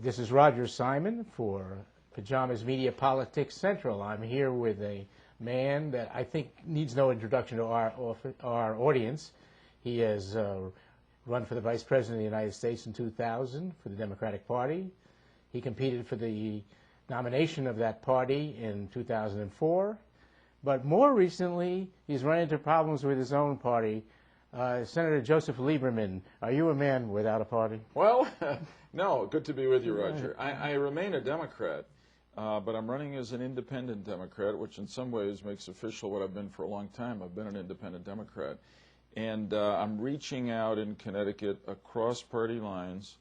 This is Roger Simon for Pajamas Media Politics Central. I'm here with a man that I think needs no introduction to our audience. He has run for the Vice President of the United States in 2000 for the Democratic Party. He competed for the nomination of that party in 2004. But more recently, he's run into problems with his own party. Senator Joseph Lieberman, are you a man without a party? Well, no, good to be with you, Roger. I remain a Democrat, but I'm running as an independent Democrat, which in some ways makes official what I've been for a long time. I've been an independent Democrat. And I'm reaching out in Connecticut across party lines,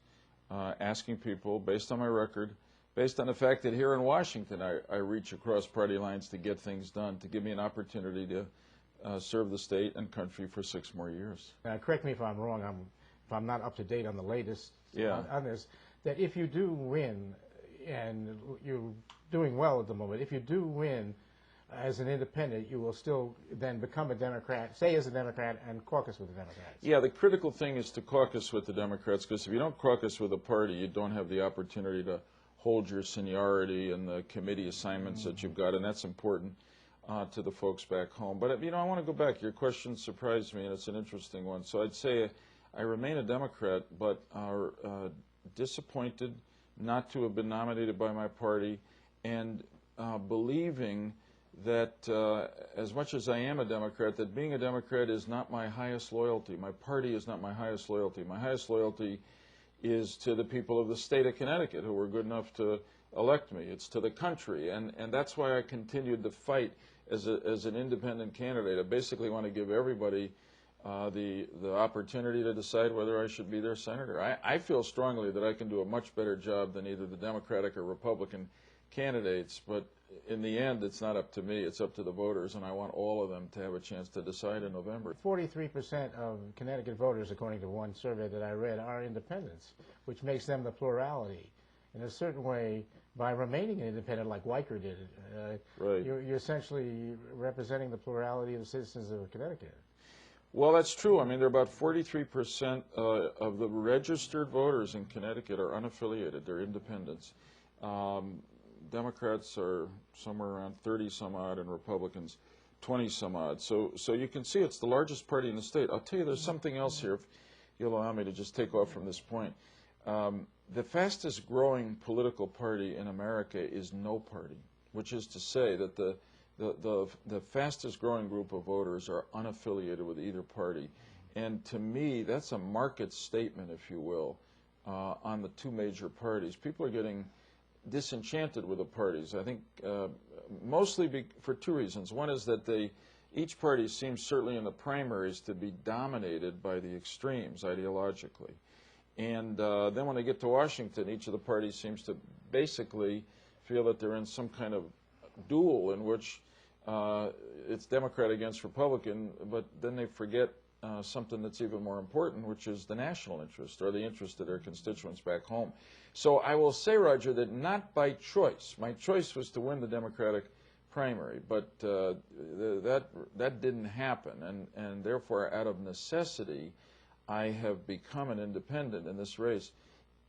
asking people, based on my record, based on the fact that here in Washington I reach across party lines to get things done, to give me an opportunity to serve the state and country for 6 more years. Now, correct me if I'm wrong, if I'm not up to date on the latest on this, that if you do win, and you're doing well at the moment, if you do win as an independent, you will still then become a Democrat, stay as a Democrat, and caucus with the Democrats. Yeah, the critical thing is to caucus with the Democrats, because if you don't caucus with a party, you don't have the opportunity to hold your seniority and the committee assignments that you've got, and that's important to the folks back home. But, you know, I want to go back. Your question surprised me, and it's an interesting one. So I'd say I remain a Democrat, but are disappointed not to have been nominated by my party, and believing that as much as I am a Democrat, that being a Democrat is not my highest loyalty. My party is not my highest loyalty. My highest loyalty is to the people of the state of Connecticut who were good enough to elect me. It's to the country, and that's why I continued to fight as an independent candidate. I basically want to give everybody the opportunity to decide whether I should be their senator. I feel strongly that I can do a much better job than either the Democratic or Republican candidates, but in the end, it's not up to me. It's up to the voters, and I want all of them to have a chance to decide in November. 43% of Connecticut voters, according to one survey that I read, are independents, which makes them the plurality. In a certain way, by remaining an independent like Weicker did, right, you're essentially representing the plurality of the citizens of Connecticut. Well, that's true. I mean, there are about 43% of the registered voters in Connecticut are unaffiliated. They're independents. Democrats are somewhere around 30-some-odd, and Republicans 20-some-odd. So you can see it's the largest party in the state. I'll tell you, there's something else here, if you'll allow me to just take off from this point. The fastest growing political party in America is no party, which is to say that the fastest growing group of voters are unaffiliated with either party. And to me, that's a market statement, if you will, on the two major parties. People are getting disenchanted with the parties, I think, mostly for two reasons. One is that each party seems, certainly in the primaries, to be dominated by the extremes ideologically. And then when they get to Washington, each of the parties seems to basically feel that they're in some kind of duel in which it's Democrat against Republican, but then they forget something that's even more important, which is the national interest, or the interest of their constituents back home. So I will say, Roger, that not by choice. My choice was to win the Democratic primary, but that didn't happen, and therefore, out of necessity, I have become an independent in this race.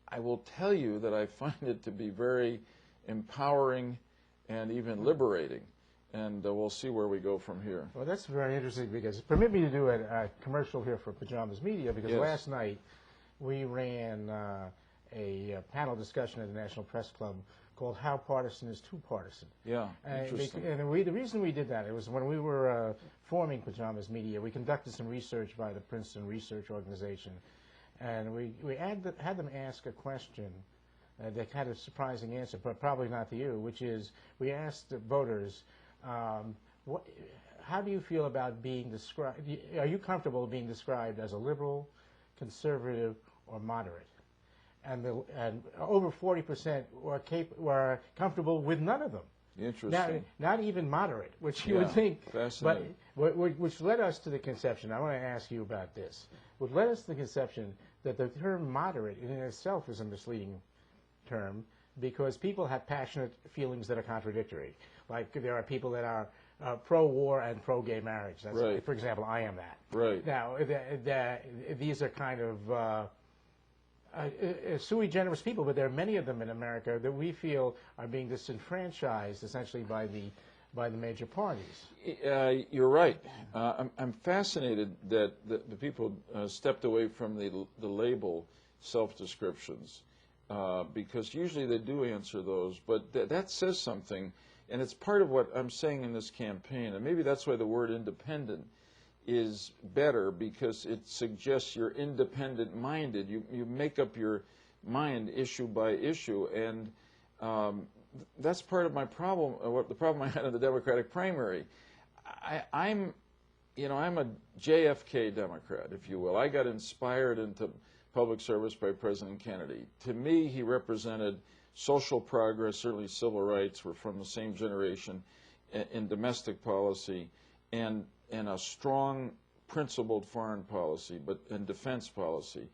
I will tell you that I find it to be very empowering and even liberating, and we'll see where we go from here. Well, that's very interesting, because permit me to do a commercial here for Pajamas Media, because last night we ran a panel discussion at the National Press Club called How Partisan is Too Partisan. Yeah, interesting. And the reason we did that, it was when we were forming Pajamas Media, we conducted some research by the Princeton Research Organization, and we had them ask a question that had a surprising answer, but probably not to you, which is, we asked the voters, how do you feel about being described, are you comfortable being described as a liberal, conservative, or moderate? And over 40% were comfortable with none of them. Interesting. Not even moderate, which you would think. Fascinating. But which led us to the conception, I want to ask you about this, which led us to the conception that the term moderate in itself is a misleading term, because people have passionate feelings that are contradictory. Like, there are people that are pro-war and pro-gay marriage. That's, right. For example, I am that. Right. Now, these are kind of sui generis people, but there are many of them in America that we feel are being disenfranchised essentially by the major parties. You're right. I'm fascinated that the people stepped away from the label self-descriptions because usually they do answer those, but that says something, and it's part of what I'm saying in this campaign, and maybe that's why the word independent is better, because it suggests you're independent-minded. You make up your mind issue by issue, and that's part of my problem, what the problem I had in the Democratic primary. I'm a JFK Democrat, if you will. I got inspired into public service by President Kennedy. To me, he represented social progress, certainly civil rights. We're from the same generation, in domestic policy, and a strong, principled foreign policy, but in defense policy.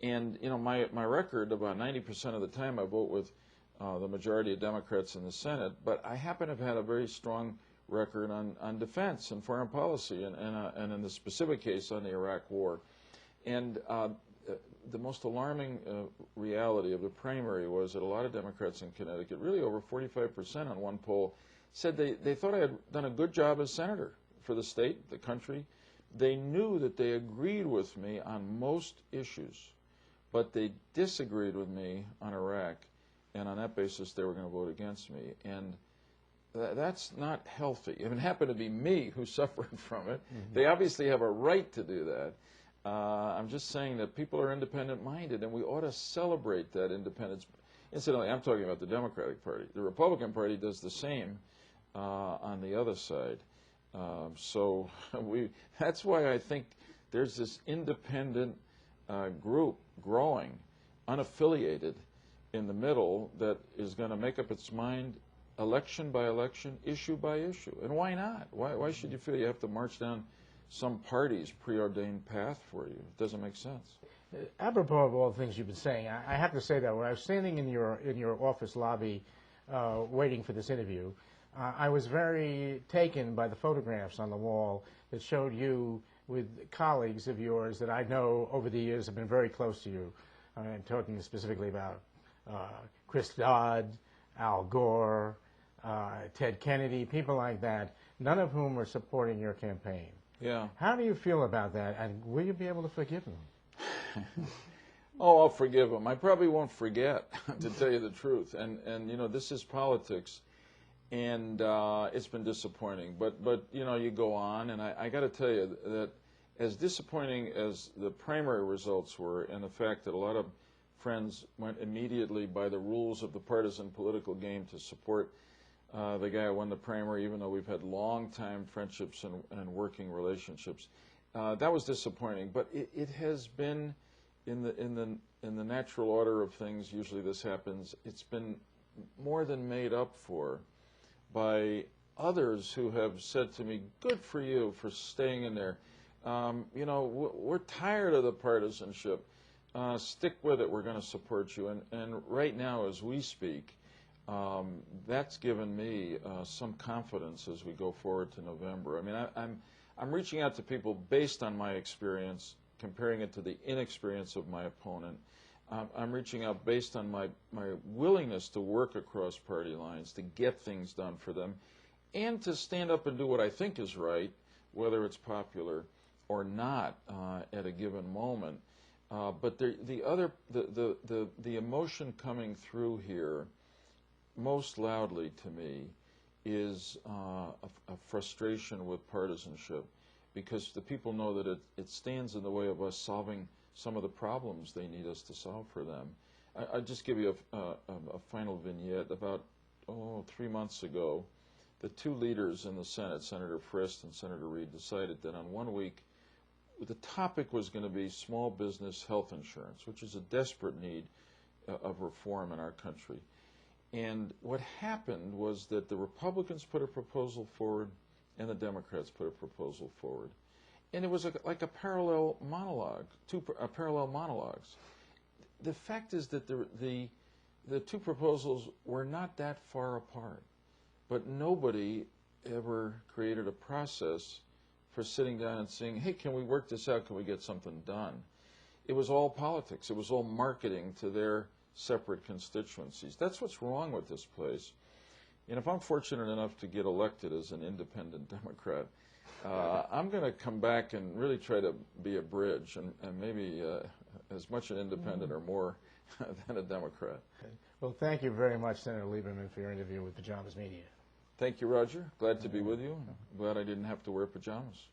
And my record, about 90% of the time, I vote with the majority of Democrats in the Senate, but I happen to have had a very strong record on defense and foreign policy, and in the specific case on the Iraq War. And the most alarming reality of the primary was that a lot of Democrats in Connecticut, really over 45% on one poll, said they thought I had done a good job as senator for the state, the country. They knew that they agreed with me on most issues, but they disagreed with me on Iraq, and on that basis they were going to vote against me. And that's not healthy. If it happened to be me who suffered from it, they obviously have a right to do that. I'm just saying that people are independent-minded, and we ought to celebrate that independence. Incidentally, I'm talking about the Democratic Party. The Republican Party does the same on the other side. So that's why I think there's this independent group growing, unaffiliated, in the middle, that is going to make up its mind election by election, issue by issue. And why not? Why should you feel you have to march down some party's preordained path for you? It doesn't make sense. Apropos of all the things you've been saying, I have to say that when I was standing in your office lobby waiting for this interview, I was very taken by the photographs on the wall that showed you with colleagues of yours that I know over the years have been very close to you. I'm talking specifically about Chris Dodd, Al Gore, Ted Kennedy, people like that, none of whom are supporting your campaign. Yeah. How do you feel about that, and will you be able to forgive them? Oh, I'll forgive them. I probably won't forget, to tell you the truth. And this is politics, and it's been disappointing. But you go on, and I got to tell you that as disappointing as the primary results were, and the fact that a lot of friends went immediately by the rules of the partisan political game to support the guy who won the primary, even though we've had long-time friendships and working relationships. That was disappointing, but it has been, in the natural order of things, usually this happens, it's been more than made up for by others who have said to me, good for you for staying in there. We're tired of the partisanship. Stick with it, we're going to support you. And right now, as we speak, that's given me some confidence as we go forward to November. I mean, I'm reaching out to people based on my experience, comparing it to the inexperience of my opponent. I'm reaching out based on my willingness to work across party lines, to get things done for them, and to stand up and do what I think is right, whether it's popular or not at a given moment. But the emotion coming through here most loudly to me is a frustration with partisanship, because the people know that it stands in the way of us solving some of the problems they need us to solve for them. I'll just give you a final vignette. About 3 months ago, the two leaders in the Senate, Senator Frist and Senator Reed, decided that on 1 week, the topic was going to be small business health insurance, which is a desperate need of reform in our country. And what happened was that the Republicans put a proposal forward and the Democrats put a proposal forward. And it was like a parallel monologue, parallel monologues. The fact is that the two proposals were not that far apart, but nobody ever created a process for sitting down and saying, hey, can we work this out? Can we get something done? it was all politics. It was all marketing to their separate constituencies. That's what's wrong with this place. And if I'm fortunate enough to get elected as an independent Democrat, I'm going to come back and really try to be a bridge, and maybe as much an independent or more than a Democrat. Okay. Well, thank you very much, Senator Lieberman, for your interview with Pajamas Media. Thank you, Roger. Glad to be with you. Glad I didn't have to wear pajamas.